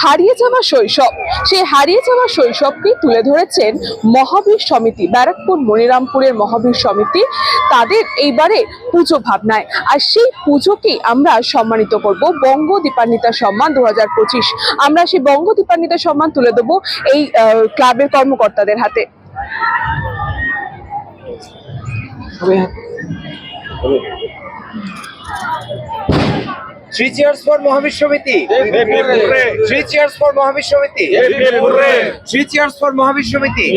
হারিয়ে যাওয়া শৈশব, সেই হারিয়ে যাওয়া শৈশবকে তুলে ধরেছেন মহাবীর সমিতি, ব্যারাকপুর মনিরামপুরের মহাবীর সমিতি তাদের এইবারে পুজো ভাবনায়। আর সেই পুজোকেই আমরা সম্মানিত করব বঙ্গ দীপান্বিতা সম্মান 2025। আমরা সেই বঙ্গ দীপান্বিতা সম্মান তুলে দেবো এই ক্লাবের কর্মকর্তাদের হাতে। Three cheers for Mahavir Samiti. Three cheers for Mahavir Samiti. Three cheers for Mahavir Samiti.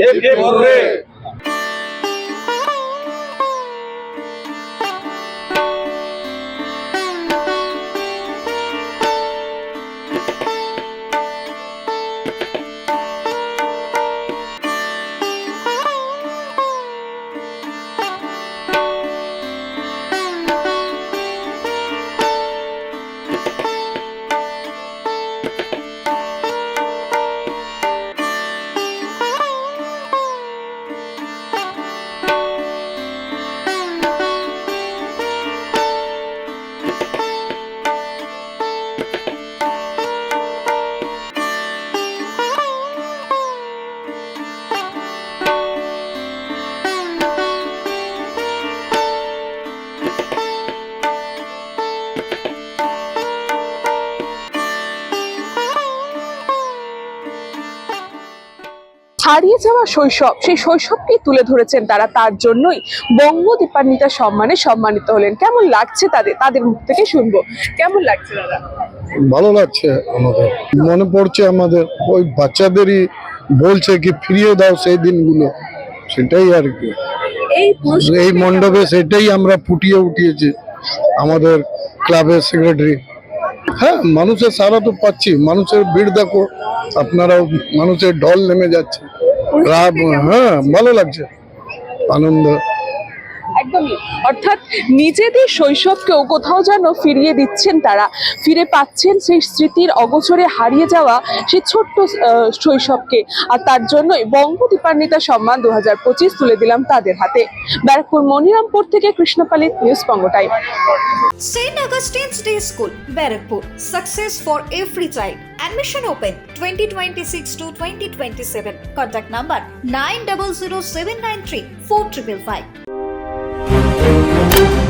হারিয়ে যাওয়া শৈশব, সেই শৈশবকে তুলে ধরেছেন তারা, তার জন্যই বঙ্গ দীপান্বিতা সম্মানে সম্মানিত হলেন। কেমন লাগছে তাদের মুখ থেকে শুনবো। কেমন লাগছে দাদা? ভালো লাগছে, আমাদের মনে পড়ছে, আমাদের ওই বাচ্চাদেরই বলছে কি ফিরিয়ে দাও সেই দিনগুলো, সেটাই আর কি। এই মণ্ডপে সেটাই আমরা ফুটিয়ে উঠিয়েছি আমাদের ক্লাবের সেক্রেটারি। হ্যাঁ, মানুষের সারা তো পাচ্ছি, মানুষের ভিড় দেখো আপনারাও, মানুষের ঢল নেমে যাচ্ছে। হ্যাঁ, ভালো লাগছে, আনন্দ। একদমই, অর্থাৎ নিজেদের শৈশবকেও কোথাও যেন ফিরিয়ে দিচ্ছেন তারা, ফিরে পাচ্ছেন সেই স্মৃতির অগোচরে হারিয়ে যাওয়া সেই ছোট্ট শৈশবকে। আর তার জন্যই বঙ্গ দীপান্বিতা সম্মান 2025 তুলে দিলাম তাদের হাতে। ব্যারাকপুর মনিরামপুর থেকে কৃষ্ণপালী, news Banga time. St. Augustine's Day School, Barakpur. Success for every child. Admission open 2026 to 2027. Contact number 900793 4555.